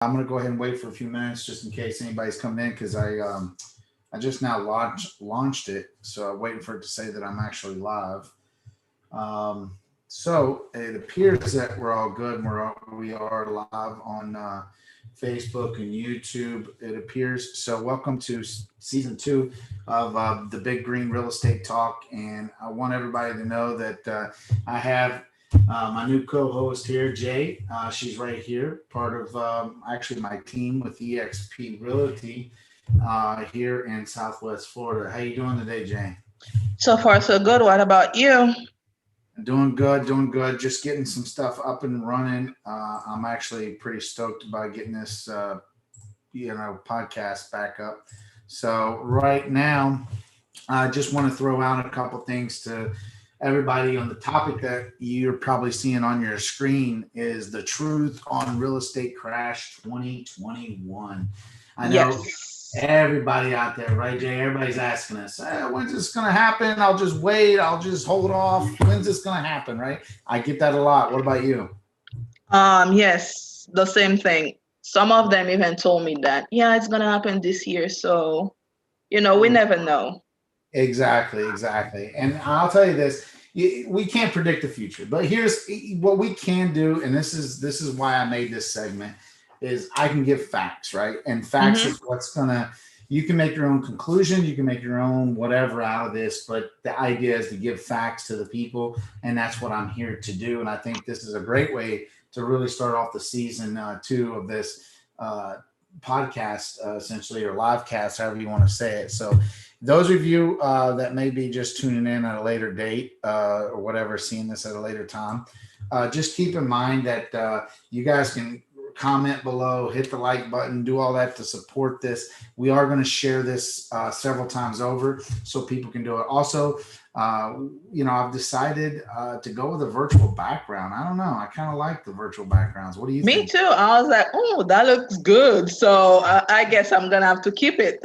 I'm gonna go ahead and wait for a few minutes just in case anybody's coming in because I just now launched it, so I'm waiting for it to say that I'm actually live. Um, so it appears that we're all good. We are live on Facebook and YouTube. It appears so. Welcome to season two of the Big Green Real Estate Talk, and I want everybody to know that I have my new co-host here, Jay. She's right here, part of actually my team with EXP Realty here in Southwest Florida. How you doing today, Jay? So far, so good. What about you? Doing good, doing good. Just getting some stuff up and running. I'm actually pretty stoked about getting this, podcast back up. So right now, I just want to throw out a couple things to everybody on the topic that you're probably seeing on your screen is the truth on real estate crash 2021. I know Yes. everybody out there, right, Jay? Everybody's asking us, when's this going to happen? I'll just wait. I'll just hold off. When's this going to happen, right? I get that a lot. What about you? Yes, the same thing. Some of them even told me that, yeah, it's gonna happen this year. So, we never know. Exactly, exactly. And I'll tell you this, we can't predict the future, but here's what we can do, and this is why I made this segment is I can give facts, right? And facts Mm-hmm. is what's gonna you can make your own conclusion, you can make your own whatever out of this, but the idea is to give facts to the people, and that's what I'm here to do. And I think this is a great way to really start off the season two of this uh, podcast, essentially, or live cast, however you want to say it. So those of you that may be just tuning in at a later date or whatever, seeing this at a later time, just keep in mind that you guys can comment below, hit the like button, do all that to support this. We are going to share this several times over so people can do it. Also, I've decided to go with a virtual background. I don't know. I kind of like the virtual backgrounds. What do you Me think? too. I was like, oh, that looks good. So I guess I'm gonna have to keep it.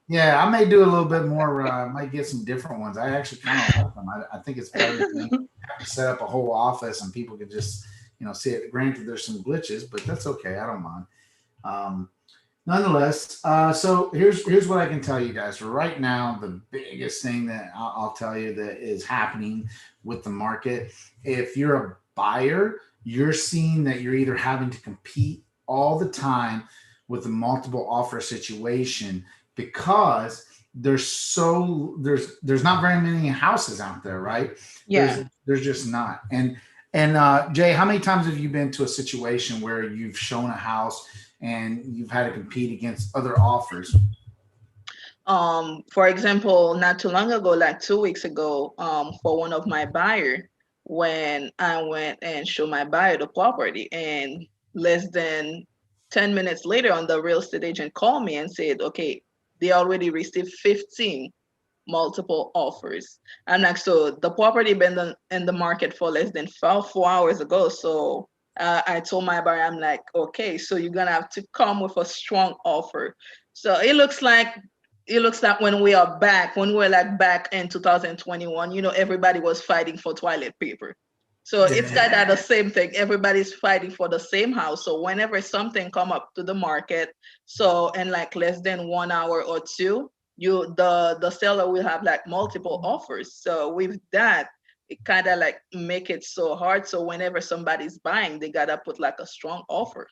Yeah, I may do a little bit more. Might get some different ones. I actually kind of like them. I think it's better than having to set up a whole office and people can just, see it. Granted, there's some glitches, but that's okay. I don't mind. Um, Nonetheless, so here's what I can tell you guys. Right now, the biggest thing that I'll tell you that is happening with the market, if you're a buyer, you're seeing that you're either having to compete all the time with a multiple offer situation because there's not very many houses out there, right? There's Yeah. there's just not. And Jay, how many times have you been to a situation where you've shown a house and you've had to compete against other offers? For example, not too long ago, like 2 weeks ago, for one of my buyer, when I went and showed my buyer the property, and less than 10 minutes later, on the real estate agent called me and said, okay, they already received 15 multiple offers. I'm like, so the property been in the market for less than 4 hours ago. So I told my buyer, I'm like, okay, so you're gonna have to come with a strong offer. So it looks like when we're like back in 2021, everybody was fighting for toilet paper. So it's kind of the same thing. Everybody's fighting for the same house. So whenever something come up to the market, so in like less than 1 hour or two, the seller will have like multiple offers. So with that, it kind of like make it so hard. So whenever somebody's buying, they gotta put like a strong offer.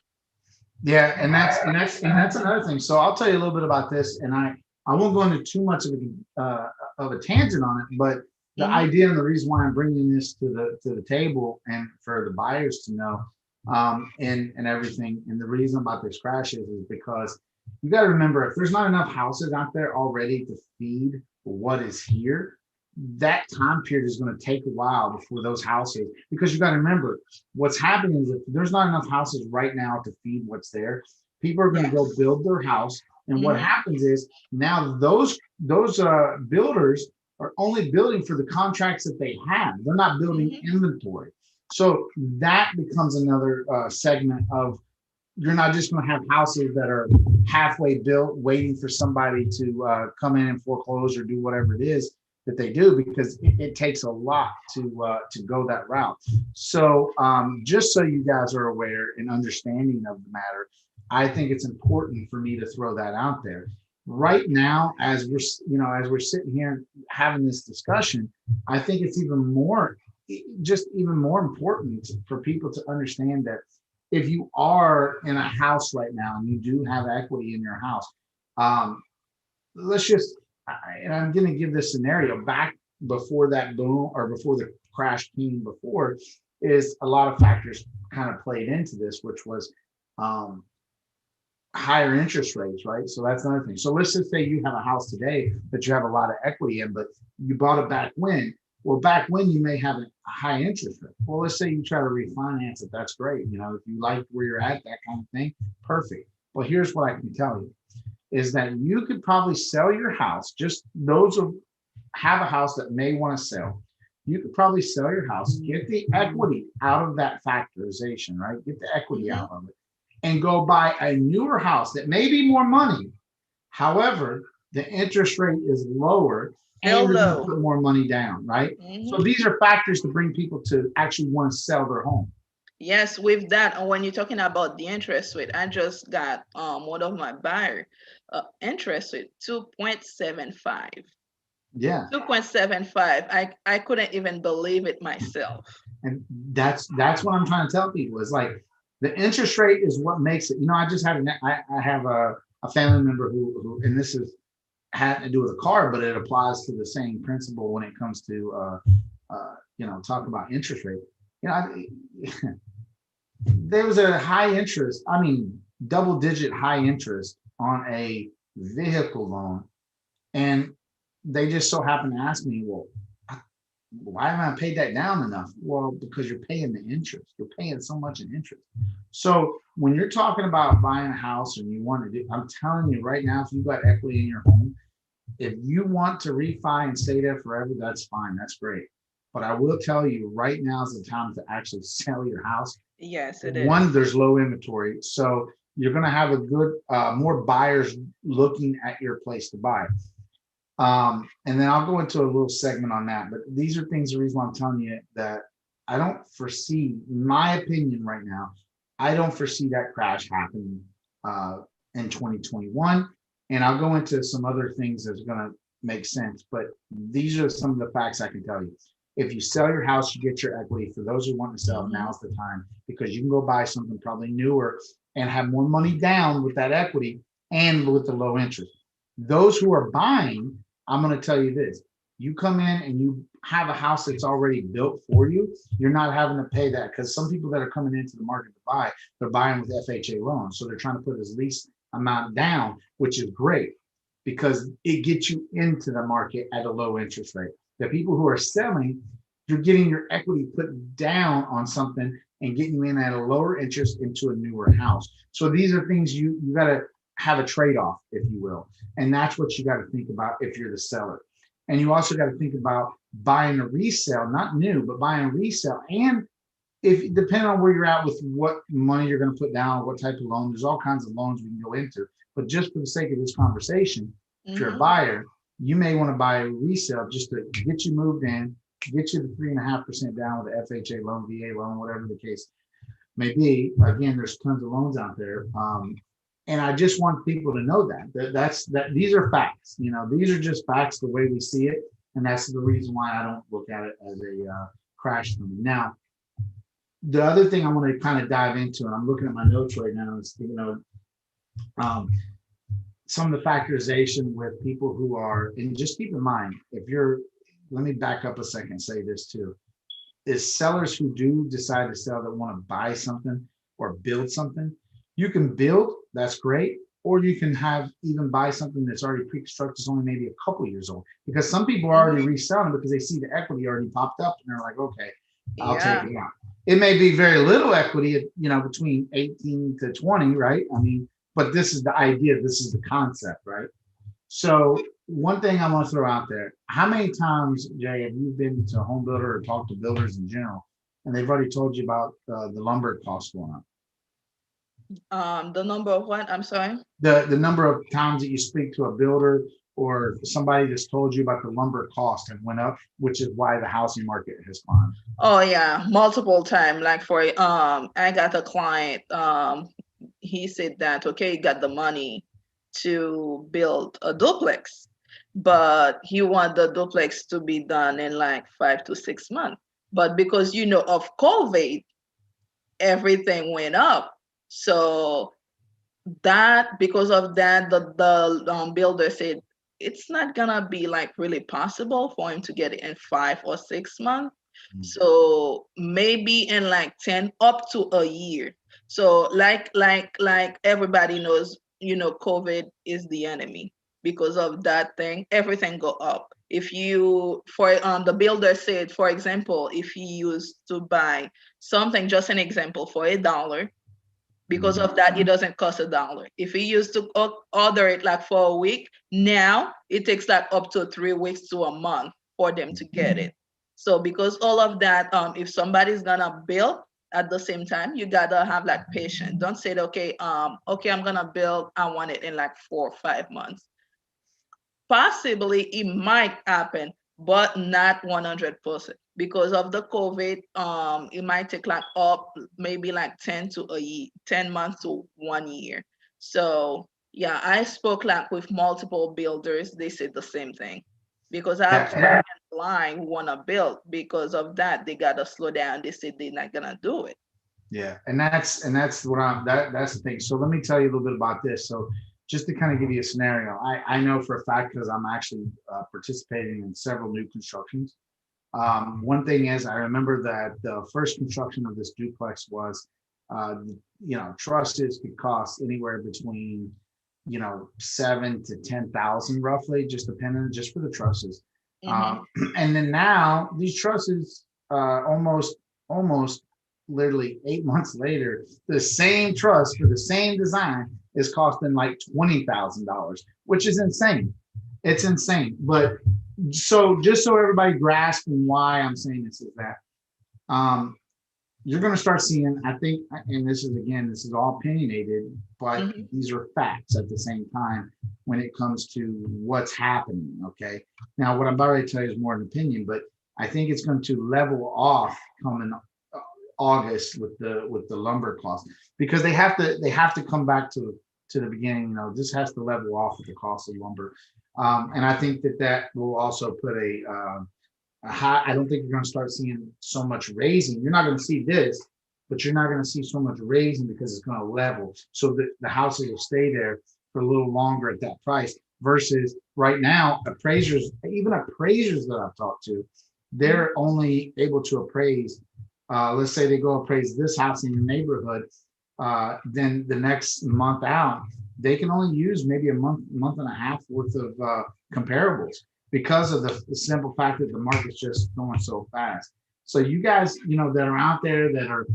Yeah, and that's another thing. So I'll tell you a little bit about this, and I won't go into too much of a tangent on it, but the Hmm. idea and the reason why I'm bringing this to the table and for the buyers to know, and everything, and the reason about this crash is because you got to remember if there's not enough houses out there already to feed what is here, that time period is going to take a while before those houses, because you got to remember what's happening is if there's not enough houses right now to feed what's there, people are going to Yes. go build their house. And what Hmm. happens is now those builders are only building for the contracts that they have. They're not building Hmm. inventory. So that becomes another segment of you're not just going to have houses that are halfway built, waiting for somebody to come in and foreclose or do whatever it is that they do, because it takes a lot to go that route. So just so you guys are aware and understanding of the matter, I think it's important for me to throw that out there. Right now, as we're sitting here having this discussion, I think it's even more important for people to understand that if you are in a house right now and you do have equity in your house, um, let's just, and I'm going to give this scenario back before that boom or before the crash came before, is a lot of factors kind of played into this, which was um, higher interest rates, right? So that's another thing. So let's just say you have a house today that you have a lot of equity in, but you bought it back when. Well, back when you may have a high interest rate. Well, let's say you try to refinance it. That's great. If you like where you're at, that kind of thing, perfect. But here's what I can tell you is that you could probably sell your house. Just those who have a house that may want to sell, you could probably sell your house, get the equity out of that factorization, right? Get the equity out of it and go buy a newer house that may be more money. However, the interest rate is lower and Still you're going to low. put more money down, right? So these are factors to bring people to actually want to sell their home. Yes, with that, and when you're talking about the interest rate, I just got one of my buyer interest rate 2.75. Yeah. 2.75. I couldn't even believe it myself. And that's what I'm trying to tell people is like the interest rate is what makes it. I just had I have a family member who and this is had to do with a car, but it applies to the same principle when it comes to talk about interest rate. There was a high interest, double digit high interest on a vehicle loan, and they just so happened to ask me, well, why haven't I paid that down enough? Well, because you're paying the interest. You're paying so much in interest. So when you're talking about buying a house and you want to do, I'm telling you right now, if you've got equity in your home, if you want to refi and stay there forever, that's fine. That's great. But I will tell you right now is the time to actually sell your house. Yes, it is. One, there's low inventory. So you're going to have a good, more buyers looking at your place to buy. And then I'll go into a little segment on that, but these are things, the reason why I'm telling you that I don't foresee, in my opinion right now, I don't foresee that crash happening in 2021. And I'll go into some other things that's going to make sense, but these are some of the facts I can tell you. If you sell your house, you get your equity. For those who want to sell, now's the time, because you can go buy something probably newer and have more money down with that equity and with the low interest. Those who are buying, I'm going to tell you this. You come in and you have a house that's already built for you. You're not having to pay that, because some people that are coming into the market to buy, they're buying with FHA loans. So they're trying to put as least amount down, which is great because it gets you into the market at a low interest rate. The people who are selling, you're getting your equity put down on something and getting you in at a lower interest into a newer house. So these are things you got to have a trade-off, if you will. And that's what you got to think about if you're the seller. And you also got to think about buying a resale, not new, but buying a resale. And if depending on where you're at with what money you're going to put down, what type of loan, there's all kinds of loans we can go into. But just for the sake of this conversation, if you're a buyer, you may want to buy a resale just to get you moved in, get you the 3.5% down with the FHA loan, VA loan, whatever the case may be. Again, there's tons of loans out there. And I just want people to know that these are facts. These are just facts the way we see it. And that's the reason why I don't look at it as a crash coming. Now, the other thing I want to kind of dive into, and I'm looking at my notes right now, is some of the factorization with people who are, and just keep in mind, let me back up a second and say this too, is sellers who do decide to sell that want to buy something or build something, you can build, that's great, or you can even buy something that's already pre-constructed, it's only maybe a couple years old, because some people are already reselling because they see the equity already popped up and they're like, okay, I'll take it out. It may be very little equity, between 18 to 20, right? But this is the idea, this is the concept, right? So one thing I want to throw out there, how many times, Jay, have you been to a home builder or talked to builders in general, and they've already told you about the lumber costs going up? The number of what? I'm sorry? The number of times that you speak to a builder or somebody that's told you about the lumber cost and went up, which is why the housing market has climbed. Oh yeah, multiple times. Like I got a client he said that okay, he got the money to build a duplex, but he want the duplex to be done in like 5 to 6 months. But because of COVID, everything went up. So that because of that, the builder said it's not gonna be like really possible for him to get it in 5 or 6 months. Mm. So maybe in like 10 up to a year. So like everybody knows, COVID is the enemy. Because of that thing, everything go up. If you for the builder said, for example, if he used to buy something, just an example, for $1, because Mhm. of that it doesn't cost $1. If he used to order it like for a week, now it takes like up to 3 weeks to a month for them to get it. So because all of that, if somebody's gonna build at the same time, you gotta have like patience. Don't say, okay, I'm gonna build, I want it in like 4 or 5 months. Possibly it might happen, but not 100%. Because of the COVID, it might take like up maybe like 10 to a year, 10 months to 1 year. So yeah, I spoke like with multiple builders. They said the same thing. Because I have Yeah, friends line who wanna build. Because of that, they gotta slow down. They said they're not gonna do it. yeah, and that's what that's the thing. So let me tell you a little bit about this. So just to kind of give you a scenario, I know for a fact because I'm actually participating in several new constructions. One thing is, I remember that the first construction of this duplex was, uh, trusses could cost anywhere between, 7 to 10,000 roughly, just depending, just for the trusses. Mm-hmm. And then now these trusses, almost literally 8 months later, the same truss for the same design is costing like $20,000, which is insane. It's insane. But so just so everybody grasps and why I'm saying this is that, um, you're going to start seeing, I think, and this is all opinionated, but Mm-hmm. these are facts at the same time when it comes to what's happening. Okay. Now, what I'm about to tell you is more an opinion, but I think it's going to level off coming August with the lumber cost, because they have to come back to the beginning. This has to level off with the cost of lumber, and I think that will also put a high. I don't think you're going to start seeing so much raising. You're not going to see this, but you're not going to see so much raising because it's going to level, so that the houses will stay there for a little longer at that price. Versus right now, even appraisers that I've talked to, they're only able to appraise, let's say they go appraise this house in your neighborhood, then the next month out, they can only use maybe a month and a half worth of comparables, because of the simple fact that the market's just going so fast. So you guys, that are out there that are,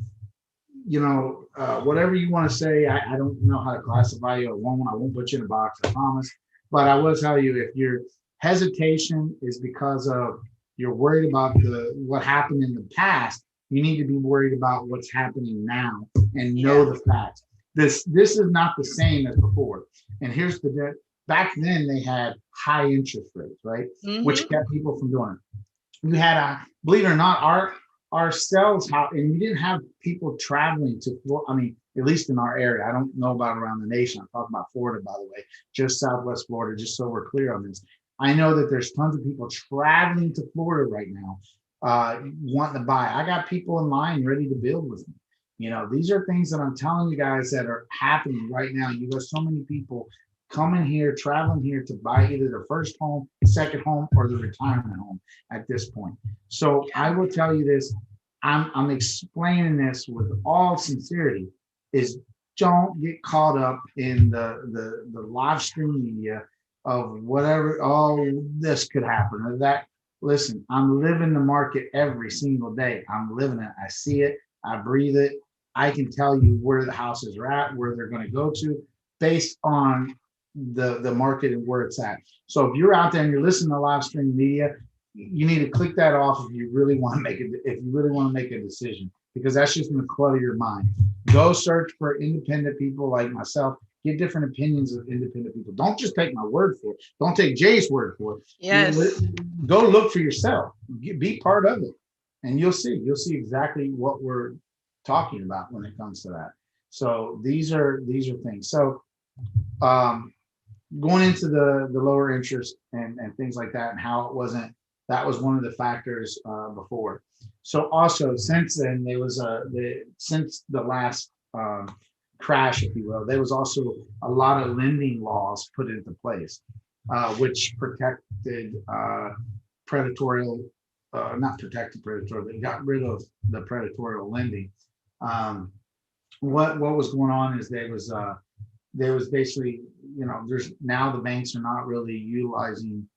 whatever you want to say, I don't know how to classify you. I won't put you in a box, I promise. But I will tell you, if your hesitation is because of you're worried about what happened in the past, you need to be worried about what's happening now and know Yeah. the facts. This is not the same as before. And here's back then they had high interest rates, right? Which Mm-hmm. kept people from doing it. We had believe it or not, our sales how, and we didn't have people traveling to I mean, at least in our area. I don't know about around the nation. I'm talking about Florida, by the way, just Southwest Florida, just so we're clear on this. I know that there's tons of people traveling to Florida right now, wanting to buy. I got people in line ready to build with me. These are things that I'm telling you guys that are happening right now. You got so many people coming here, traveling here to buy either their first home, second home, or the retirement home at this point. So I will tell you this. I'm explaining this with all sincerity, is don't get caught up in the live stream media of whatever, oh, this could happen or that. Listen, I'm living the market every single day. I'm living it. I see it. I breathe it. I can tell you where the houses are at, where they're going to go to, based on the market and where it's at. So if you're out there and you're listening to live stream media, you need to click that off if you really want to make a decision, because that's just going to clutter your mind. Go search for independent people like myself. Get different opinions of independent people. Don't just take my word for it. Don't take Jay's word for Yes. it. Go look for yourself. Be part of it, and you'll see exactly what we're talking about when it comes to that. So these are things. So um, going into the lower interest and things like that, and how it wasn't, that was one of the factors before. So also since then, there was since the last crash, if you will, there was also a lot of lending laws put into place, which protected predatory, not protected predatory, they got rid of the predatory lending. Um, what was going on is there was basically, there's now the banks are not really utilizing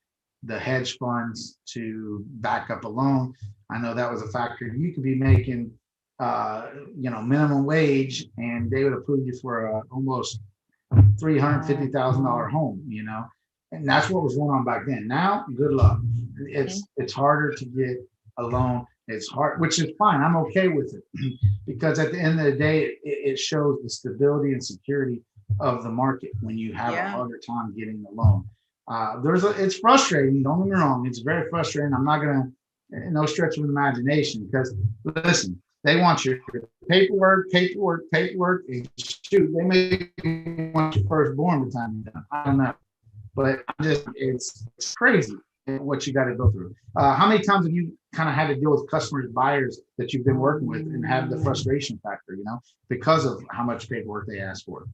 the hedge funds to back up a loan. I know that was a factor. You could be making, minimum wage, and they would approve you for almost $350,000 home, and that's what was going on back then. Now, good luck. It's harder to get a loan. It's hard, which is fine. I'm okay with it because at the end of the day, it shows the stability and security of the market when you have a harder time getting the loan. It's frustrating. Don't get me wrong. It's very frustrating. I'm not gonna, no stretch of imagination, because listen, they want your paperwork. And shoot, they may want your firstborn by the time you're done. I don't know, but it's crazy what you got to go through. How many times have you kind of had to deal with customers, buyers that you've been working with, and have the frustration factor, because of how much paperwork they ask for?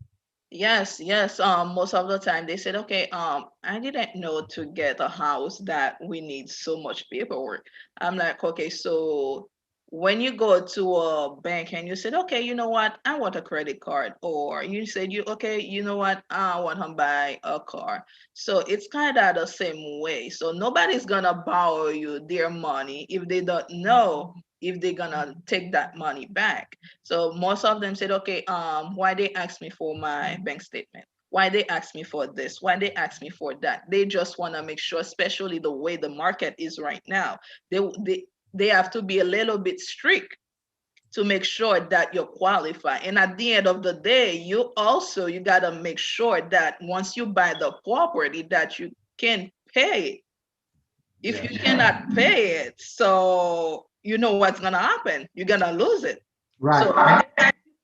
Yes, yes. Most of the time they said, okay, I didn't know to get a house that we need so much paperwork. I'm like, okay, so when you go to a bank and you said, okay, you know what, I want a credit card, or you said okay, you know what, I want to buy a car. So it's kind of the same way. So nobody's gonna borrow you their money if they don't know if they're gonna take that money back. So most of them said, okay, why they ask me for my bank statement? Why they ask me for this? Why they ask me for that? They just want to make sure, especially the way the market is right now, they have to be a little bit strict to make sure that you qualify. And at the end of the day, you gotta make sure that once you buy the property that you can pay it. If you cannot pay it, so you know what's gonna happen. You're gonna lose it. So Right.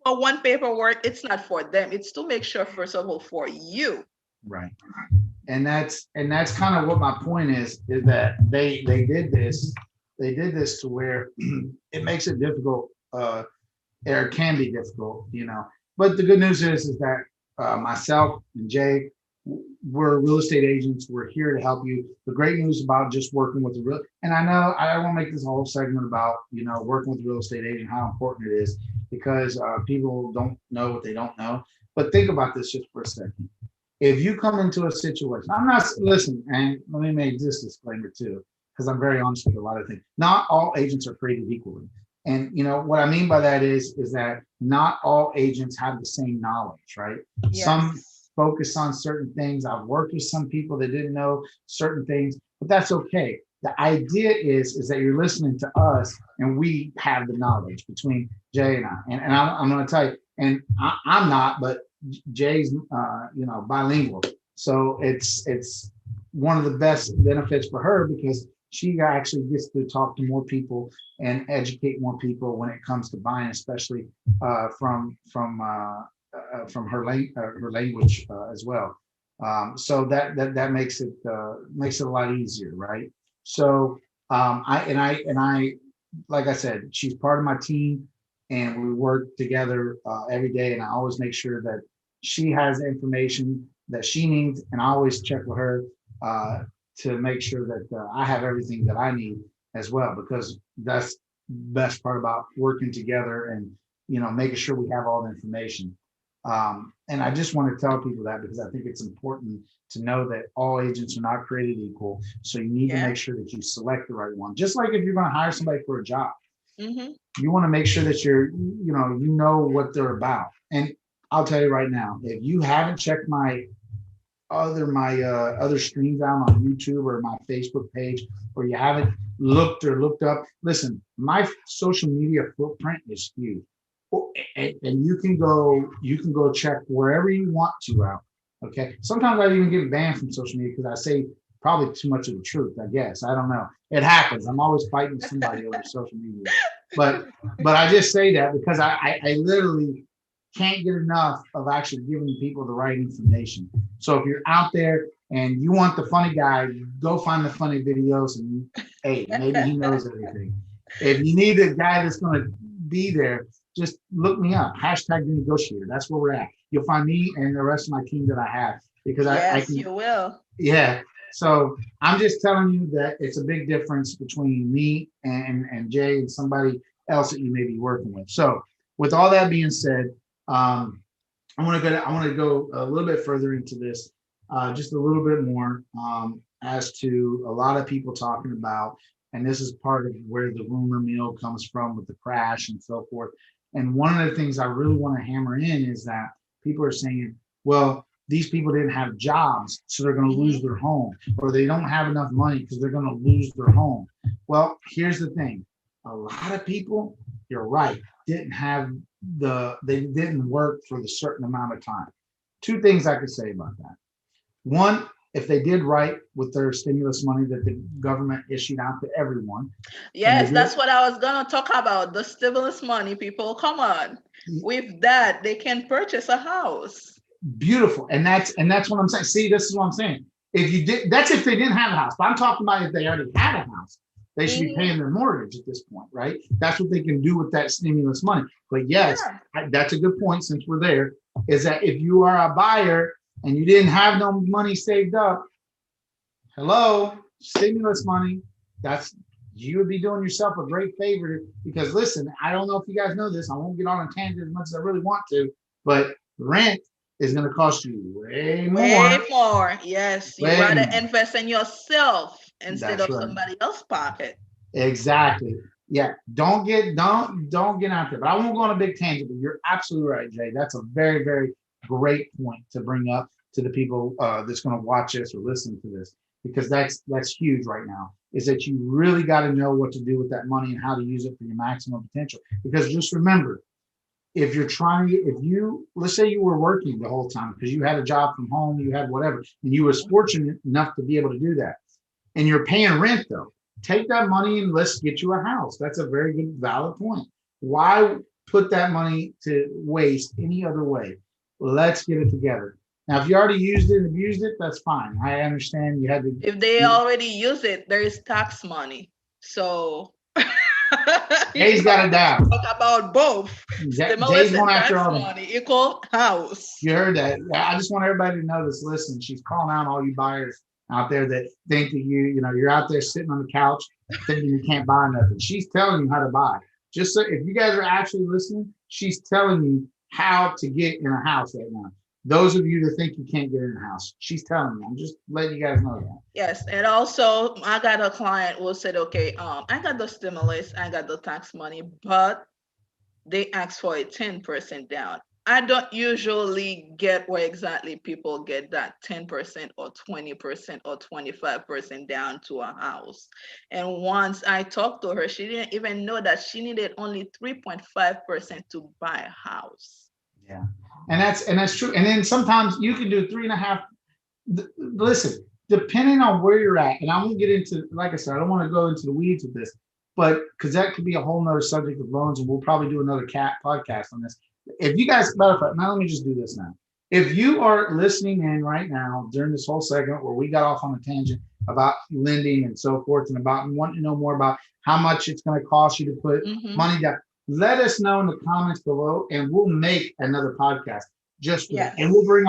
for one paperwork, it's not for them. It's to make sure, first of all, for you. Right. And that's kind of what my point is that they did this to where it makes it difficult, or it can be difficult, but the good news is that myself and Jay, we're real estate agents. We're here to help you. The great news about just working with the real, and I know I won't make this whole segment about, working with a real estate agent, how important it is, because people don't know what they don't know. But think about this just for a second. If you come into a situation, I'm not, listen, and let me make this disclaimer too, because I'm very honest with a lot of things. Not all agents are created equally. And what I mean by that is that not all agents have the same knowledge, right? Yes. Some focus on certain things. I've worked with some people that didn't know certain things, but that's okay. The idea is that you're listening to us, and we have the knowledge between Jay and I. And I'm going to tell you, and I'm not, but Jay's, bilingual. So it's one of the best benefits for her, because she actually gets to talk to more people and educate more people when it comes to buying, especially from her language as well. So that makes it a lot easier, right? So I like I said, she's part of my team, and we work together every day. And I always make sure that she has the information that she needs, and I always check with her to make sure that I have everything that I need as well, because that's the best part about working together and making sure we have all the information. And I just want to tell people that, because I think it's important to know that all agents are not created equal. So you need to make sure that you select the right one. Just like if you're going to hire somebody for a job, you want to make sure that you know what they're about. And I'll tell you right now, if you haven't checked my other streams out on YouTube or my Facebook page, or you haven't looked up, listen, my social media footprint is huge. And you can go check wherever you want to out. Okay. Sometimes I even get banned from social media because I say probably too much of the truth. I guess, I don't know. It happens. I'm always fighting somebody over social media. But I just say that because I literally can't get enough of actually giving people the right information. So if you're out there and you want the funny guy, go find the funny videos and hey, maybe he knows everything. If you need a guy that's going to be there, just look me up. Hashtag the negotiator. That's where we're at. You'll find me and the rest of my team that I have because I Yes, can. you will. Yeah. So I'm just telling you that it's a big difference between me and Jay and somebody else that you may be working with. So with all that being said, I want to go a little bit further into this, just a little bit more as to a lot of people talking about, and this is part of where the rumor mill comes from with the crash and so forth. And one of the things I really want to hammer in is that people are saying, well, these people didn't have jobs, so they're going to lose their home, or they don't have enough money because they're going to lose their home. Well, here's the thing. A lot of people, you're right, they didn't work for the certain amount of time. Two things I could say about that. One, if they did right with their stimulus money that the government issued out to everyone. Yes, that's what I was going to talk about. The stimulus money, people, come on. With that, they can purchase a house. Beautiful. And that's what I'm saying. See, this is what I'm saying. If you did, that's if they didn't have a house. But I'm talking about if they already had a house, they should be paying their mortgage at this point, right? That's what they can do with that stimulus money. But yes, that's a good point since we're there, is that if you are a buyer and you didn't have no money saved up, hello, stimulus money, you would be doing yourself a great favor because listen, I don't know if you guys know this, I won't get on a tangent as much as I really want to, but rent is going to cost you way more. Way more. Yes. You rather invest in yourself instead of somebody else's pocket. Exactly. Yeah. Don't get out there. But I won't go on a big tangent, but you're absolutely right, Jay. That's a very, very great point to bring up to the people that's going to watch this or listen to this, because that's huge right now, is that you really got to know what to do with that money and how to use it for your maximum potential. Because just remember, if let's say you were working the whole time because you had a job from home, you had whatever, and you was fortunate enough to be able to do that, and you're paying rent though, take that money and let's get you a house. That's a very good, valid point. Why put that money to waste any other way? Let's get it together. Now, if you already used it and abused it, that's fine. I understand you had to. If they already use it, there is tax money. So Jay's got it down. Talk about both. Jay's going after all money equal house. You heard that. I just want everybody to know this. Listen, she's calling out all you buyers out there that think that you're out there sitting on the couch thinking you can't buy nothing. She's telling you how to buy. Just so if you guys are actually listening, she's telling you how to get in a house right now. Those of you that think you can't get in a house, she's telling you. I'm just letting you guys know that. Yes, and also I got a client who said, okay, I got the stimulus, I got the tax money, but they asked for a 10% down. I don't usually get where exactly people get that 10% or 20% or 25% down to a house. And once I talked to her, she didn't even know that she needed only 3.5% to buy a house. Yeah. And that's true. And then sometimes you can do 3.5. Listen, depending on where you're at, and I won't get into, like I said, I don't want to go into the weeds with this, but because that could be a whole nother subject of loans, and we'll probably do another podcast on this. If you guys, matter of fact, now let me just do this now. If you are listening in right now during this whole segment where we got off on a tangent about lending and so forth, and about wanting to know more about how much it's going to cost you to put money down, let us know in the comments below, and we'll make another podcast just for that. And we'll bring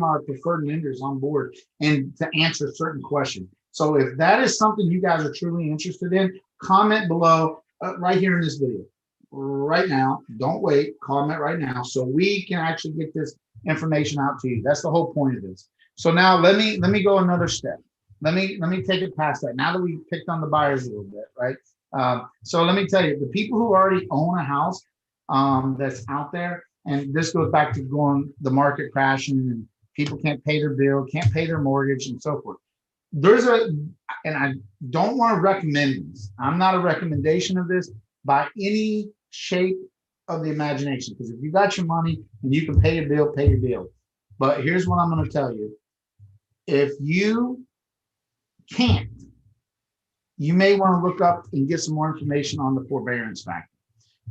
our preferred lenders on board and to answer certain questions. So if that is something you guys are truly interested in, comment below right here in this video. Right now, don't wait, comment right now so we can actually get this information out to you. That's the whole point of this. So now let me go another step. Let me take it past that. Now that we picked on the buyers a little bit, right? So let me tell you, the people who already own a house that's out there, and this goes back to the market crashing and people can't pay their bill, can't pay their mortgage and so forth. And I don't want to recommend this. I'm not a recommendation of this by any shape of the imagination, because if you got your money and you can pay your bill, pay your bill. But here's what I'm going to tell you. If you can't, you may want to look up and get some more information on the forbearance factor.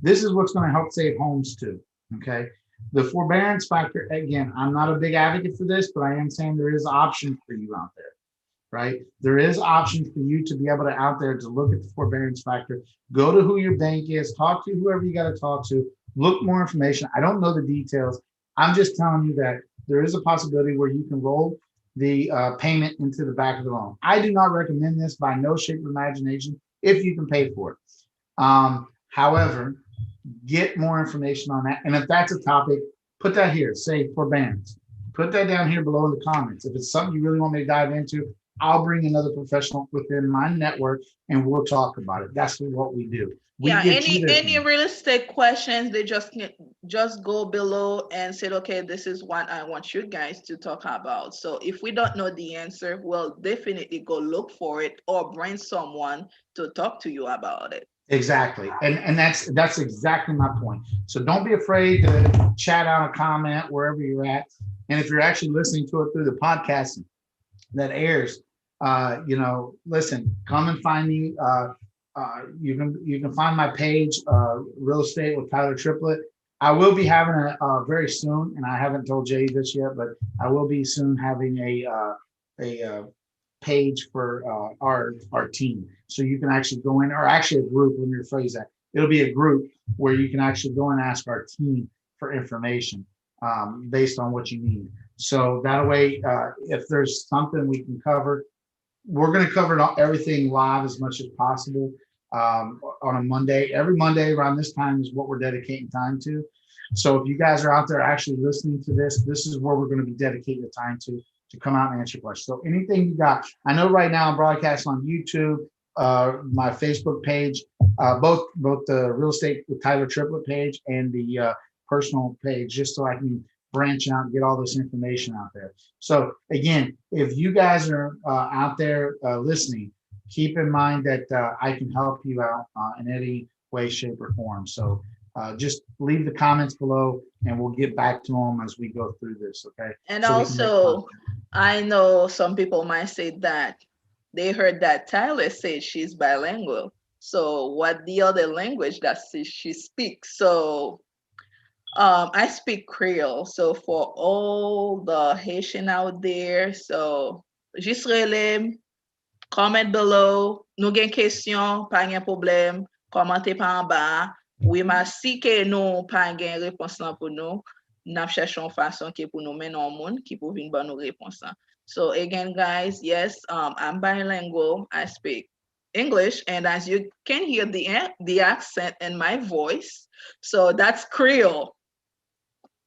This is what's going to help save homes too. Okay. The forbearance factor, again, I'm not a big advocate for this, but I am saying there is options for you out there, right? There is options for you to be able to out there to look at the forbearance factor, go to who your bank is, talk to whoever you got to talk to, look more information. I don't know the details. I'm just telling you that there is a possibility where you can roll the payment into the back of the loan. I do not recommend this by no shape of imagination if you can pay for it. However, get more information on that. And if that's a topic, put that here, say forbearance. Put that down here below in the comments. If it's something you really want me to dive into, I'll bring another professional within my network and we'll talk about it. That's what we do. We Yeah, get you any this. real estate questions, they just go below and say, okay, this is what I want you guys to talk about. So if we don't know the answer, we'll definitely go look for it or bring someone to talk to you about it. Exactly. And that's exactly my point. So don't be afraid to chat out a comment wherever you're at. And if you're actually listening to it through the podcast that airs, listen, come and find me. You can find my page, Real Estate with Tyler Triplett. I will be having a very soon, and I haven't told Jay this yet, but I will be soon having a page for our team. So you can actually go in, or actually a group, let me rephrase that. It'll be a group where you can actually go and ask our team for information based on what you need. So that way, if there's something we can cover, we're going to cover everything live as much as possible on a Monday. Every Monday around this time is what we're dedicating time to. So if you guys are out there actually listening to this, this is where we're going to be dedicating the time to come out and answer questions. So anything you got, I know right now I'm broadcasting on YouTube, my Facebook page, both the Real Estate with Tyler Triplett page and the personal page, just so I can branch out and get all this information out there. So again, if you guys are out there listening, keep in mind that I can help you out in any way, shape, or form. So just leave the comments below and we'll get back to them as we go through this, okay? And So also, I know some people might say that they heard that Tyler said she's bilingual. So what the other language that she speaks? So I speak Creole. So for all the Haitian out there, so juste relève, comment below, nou gen question, pa gen problème, commentez pa en bas. Oui, si ke nou pa gen réponse lan pou nou, n'a cherchon façon ki pou nou men an moun ki pou vin ban nou réponse lan. So again, guys, yes, I'm bilingual. I speak English, and as you can hear the accent in my voice, so that's Creole.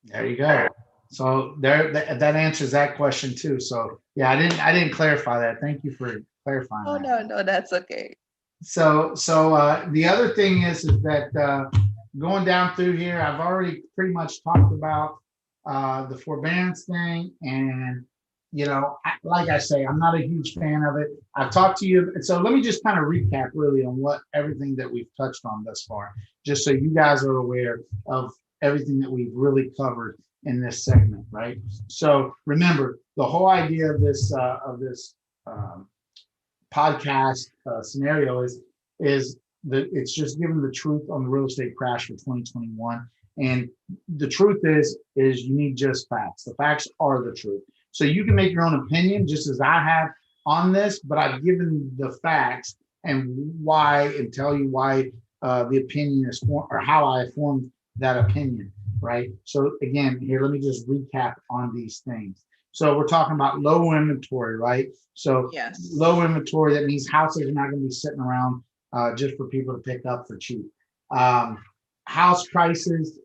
There you go. So that answers that question too. So yeah, I didn't clarify that. Thank you for clarifying. Oh that. no, that's okay. So the other thing is that going down through here, I've already pretty much talked about the forbearance thing, and like I say, I'm not a huge fan of it. I've talked to you, so let me just kind of recap really on what everything that we've touched on thus far, just so you guys are aware of everything that we've really covered in this segment, right? So remember, the whole idea of this podcast scenario is that it's just giving the truth on the real estate crash for 2021. And the truth is you need just facts. The facts are the truth. So you can make your own opinion, just as I have on this, but I've given the facts and why, and tell you why the opinion is formed, or how I formed that opinion, right? So again, here, let me just recap on these things. So we're talking about low inventory, right? So yes. Low inventory, that means houses are not going to be sitting around just for people to pick up for cheap. House prices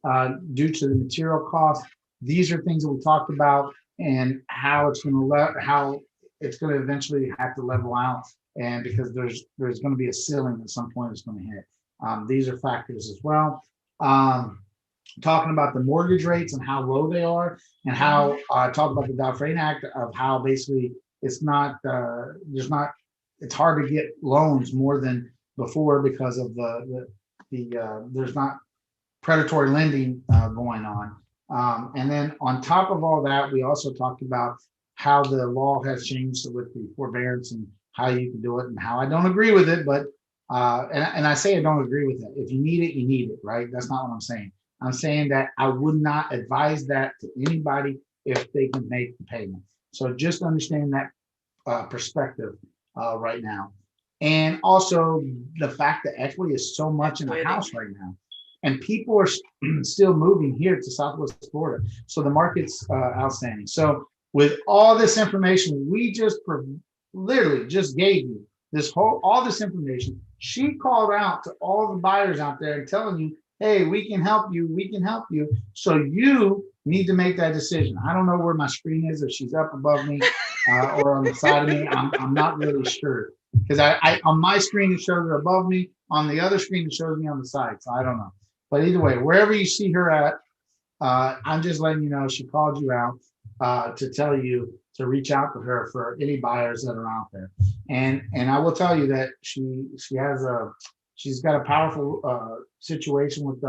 due to the material cost. These are things that we talked about, and how it's going to eventually have to level out, and because there's going to be a ceiling at some point it's going to hit. These are factors as well. Talking about the mortgage rates and how low they are, and how I talked about the Dodd-Frank Act of how basically it's hard to get loans more than before because of there's not predatory lending going on. And then on top of all that, we also talked about how the law has changed with the forbearance and how you can do it, and how I don't agree with it, but and I say I don't agree with it. If you need it, you need it, right? That's not what I'm saying. I'm saying that I would not advise that to anybody if they can make the payment. So just understand that perspective right now. And also the fact that equity is so much in the Equity. house right now. And people are still moving here to Southwest Florida. So the market's outstanding. So with all this information, we just literally just gave you all this information. She called out to all the buyers out there and telling you, hey, we can help you. We can help you. So you need to make that decision. I don't know where my screen is, if she's up above me or on the side of me. I'm not really sure because I on my screen it shows her above me. On the other screen it shows me on the side. So I don't know. But either way, wherever you see her at, I'm just letting you know she called you out to tell you to reach out to her for any buyers that are out there. And I will tell you that she's got a powerful situation with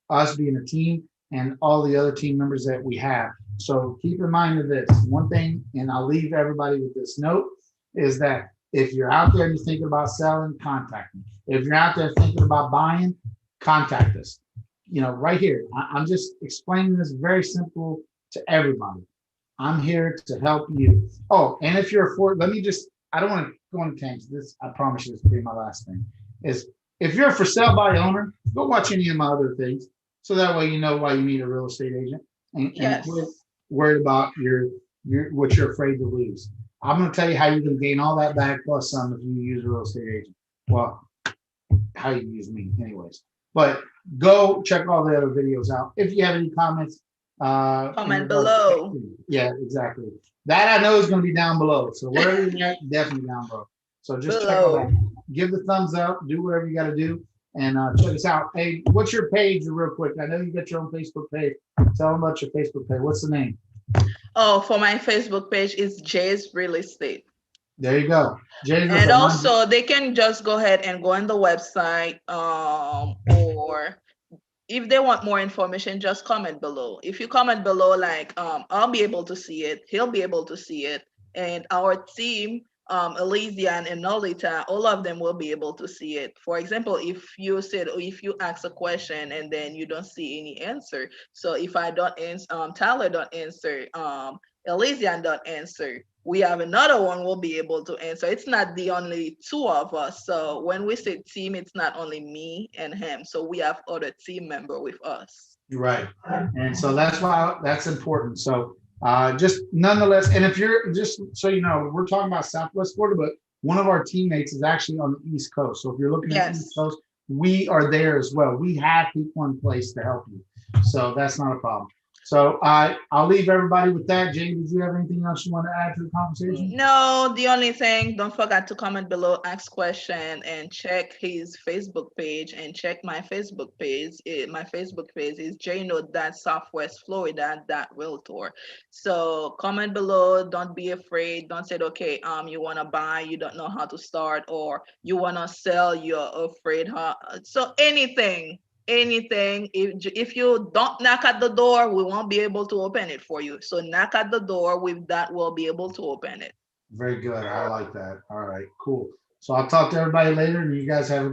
us being a team and all the other team members that we have. So keep in mind of this one thing, and I'll leave everybody with this note, is that if you're out there and you're thinking about selling, contact me. If you're out there thinking about buying, contact us. You know, right here. I'm just explaining this very simple to everybody. I'm here to help you. Oh, and if you're I don't want to go on tangents. This, I promise you, this will be my last thing. Is if you're a for sale by owner, go watch any of my other things. So that way you know why you need a real estate agent and quit worried about what you're afraid to lose. I'm going to tell you how you can gain all that back plus some if you use a real estate agent. Well, how you use me anyways. But go check all the other videos out. If you have any comments, comment below. Yeah, exactly. That I know is going to be down below. So wherever you're at, definitely down below. So just check all that. Give the thumbs up. Do whatever you got to do, and check us out. Hey, what's your page, real quick? I know you got your own Facebook page. Tell them about your Facebook page. What's the name? Oh, for my Facebook page is Jay's Real Estate. There you go. Jay's. And also, they can just go ahead and go on the website, or if they want more information, just comment below. If you comment below, like I'll be able to see it, he'll be able to see it, and our team, Elysia and Nolita, all of them will be able to see it. For example, if you ask a question and then you don't see any answer, so if I don't answer, Tyler don't answer, Elysia don't answer, we have another one will be able to answer. It's not the only two of us. So when we say team, it's not only me and him. So we have other team member with us. Right. And so that's why that's important. So just nonetheless, and if you're just so you know, we're talking about Southwest Florida, but one of our teammates is actually on the East Coast. So if you're looking at the East Coast, we are there as well. We have people in place to help you. So that's not a problem. So I'll leave everybody with that. Jane, did you have anything else you want to add to the conversation? No, the only thing, don't forget to comment below, ask question, and check his Facebook page and check my Facebook page. My Facebook page is jno.southwestflorida.realtor. So comment below, don't be afraid. Don't say, okay, you want to buy, you don't know how to start, or you want to sell, you're afraid. So anything, if you don't knock at the door, we won't be able to open it for you. So knock at the door, with that we'll be able to open it. Very good. I like that. All right, cool. So I'll talk to everybody later, and you guys have a